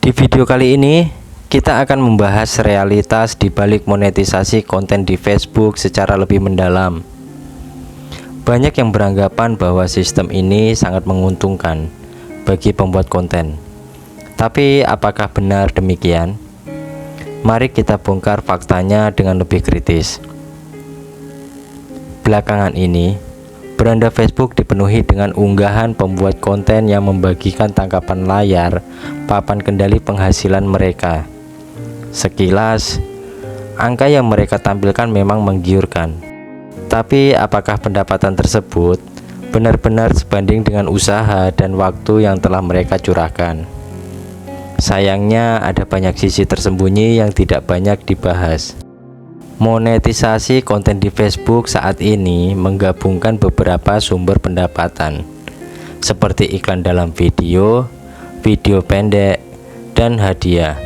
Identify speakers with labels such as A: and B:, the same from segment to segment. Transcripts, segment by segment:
A: Di video kali ini, kita akan membahas realitas di balik monetisasi konten di Facebook secara lebih mendalam. Banyak yang beranggapan bahwa sistem ini sangat menguntungkan bagi pembuat konten. Tapi apakah benar demikian? Mari kita bongkar faktanya dengan lebih kritis. Belakangan ini, beranda Facebook dipenuhi dengan unggahan pembuat konten yang membagikan tangkapan layar papan kendali penghasilan mereka. Sekilas, angka yang mereka tampilkan memang menggiurkan. Tapi apakah pendapatan tersebut benar-benar sebanding dengan usaha dan waktu yang telah mereka curahkan? Sayangnya ada banyak sisi tersembunyi yang tidak banyak dibahas. Monetisasi konten di Facebook saat ini menggabungkan beberapa sumber pendapatan seperti iklan dalam video, video pendek, dan hadiah.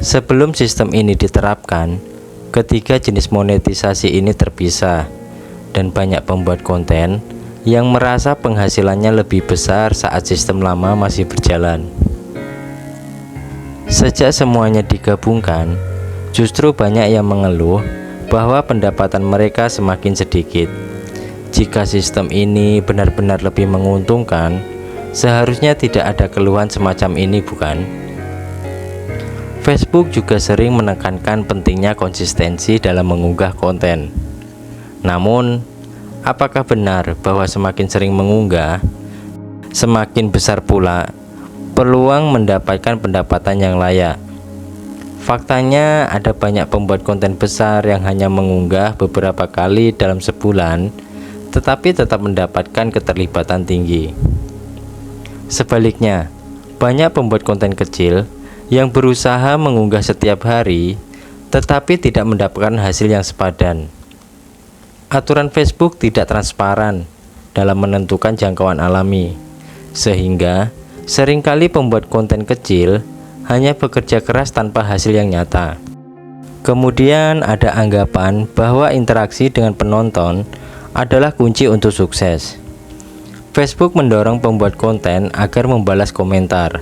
A: Sebelum sistem ini diterapkan, ketiga jenis monetisasi ini terpisah dan banyak pembuat konten yang merasa penghasilannya lebih besar saat sistem lama masih berjalan. Sejak semuanya digabungkan, justru banyak yang mengeluh bahwa pendapatan mereka semakin sedikit. Jika sistem ini benar-benar lebih menguntungkan, seharusnya tidak ada keluhan semacam ini, bukan? Facebook juga sering menekankan pentingnya konsistensi dalam mengunggah konten. Namun, apakah benar bahwa semakin sering mengunggah, semakin besar pula peluang mendapatkan pendapatan yang layak? Faktanya ada banyak pembuat konten besar yang hanya mengunggah beberapa kali dalam sebulan, tetapi tetap mendapatkan keterlibatan tinggi. Sebaliknya, banyak pembuat konten kecil yang berusaha mengunggah setiap hari, tetapi tidak mendapatkan hasil yang sepadan. Aturan Facebook tidak transparan dalam menentukan jangkauan alami, sehingga seringkali pembuat konten kecil hanya bekerja keras tanpa hasil yang nyata. Kemudian ada anggapan bahwa interaksi dengan penonton adalah kunci untuk sukses. Facebook mendorong pembuat konten agar membalas komentar,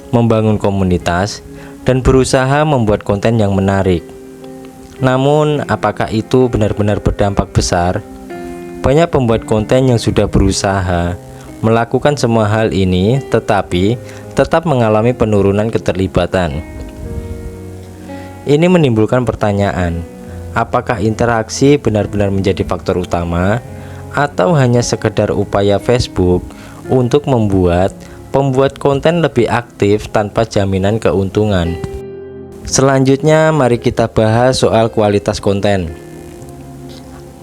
A: membangun komunitas, dan berusaha membuat konten yang menarik. Namun, apakah itu benar-benar berdampak besar? Banyak pembuat konten yang sudah berusaha melakukan semua hal ini, tetapi tetap mengalami penurunan keterlibatan. Ini menimbulkan pertanyaan, apakah interaksi benar-benar menjadi faktor utama atau hanya sekedar upaya Facebook untuk membuat pembuat konten lebih aktif tanpa jaminan keuntungan? Selanjutnya, mari kita bahas soal kualitas konten.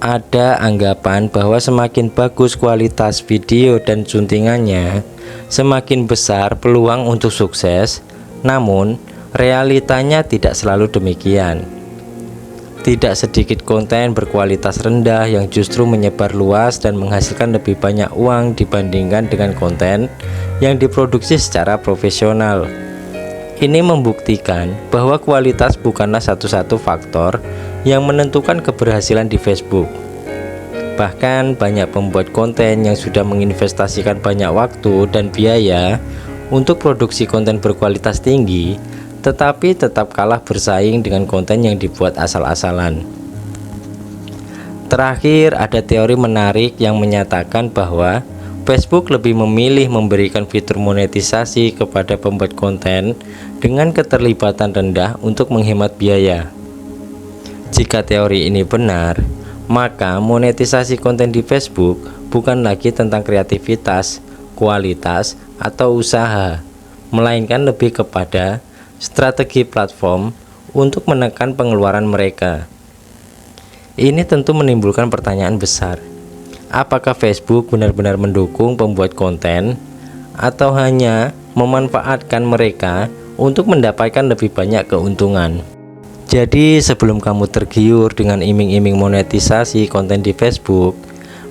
A: Ada anggapan bahwa semakin bagus kualitas video dan suntingannya, semakin besar peluang untuk sukses. Namun, realitanya tidak selalu demikian. Tidak sedikit konten berkualitas rendah yang justru menyebar luas dan menghasilkan lebih banyak uang dibandingkan dengan konten yang diproduksi secara profesional. Ini membuktikan bahwa kualitas bukanlah satu-satu faktor yang menentukan keberhasilan di Facebook. Bahkan banyak pembuat konten yang sudah menginvestasikan banyak waktu dan biaya untuk produksi konten berkualitas tinggi, tetapi tetap kalah bersaing dengan konten yang dibuat asal-asalan. Terakhir, ada teori menarik yang menyatakan bahwa Facebook lebih memilih memberikan fitur monetisasi kepada pembuat konten dengan keterlibatan rendah untuk menghemat biaya. Jika teori ini benar, maka monetisasi konten di Facebook bukan lagi tentang kreativitas, kualitas, atau usaha, melainkan lebih kepada strategi platform untuk menekan pengeluaran mereka. Ini tentu menimbulkan pertanyaan besar. Apakah Facebook benar-benar mendukung pembuat konten atau hanya memanfaatkan mereka untuk mendapatkan lebih banyak keuntungan? Jadi sebelum kamu tergiur dengan iming-iming monetisasi konten di Facebook,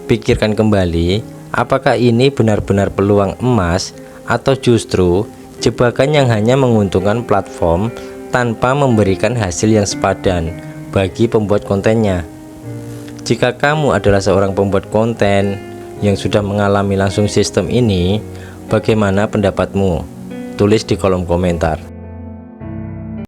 A: pikirkan kembali apakah ini benar-benar peluang emas atau justru jebakan yang hanya menguntungkan platform tanpa memberikan hasil yang sepadan bagi pembuat kontennya. Jika kamu adalah seorang pembuat konten yang sudah mengalami langsung sistem ini, bagaimana pendapatmu? tulis di kolom komentar.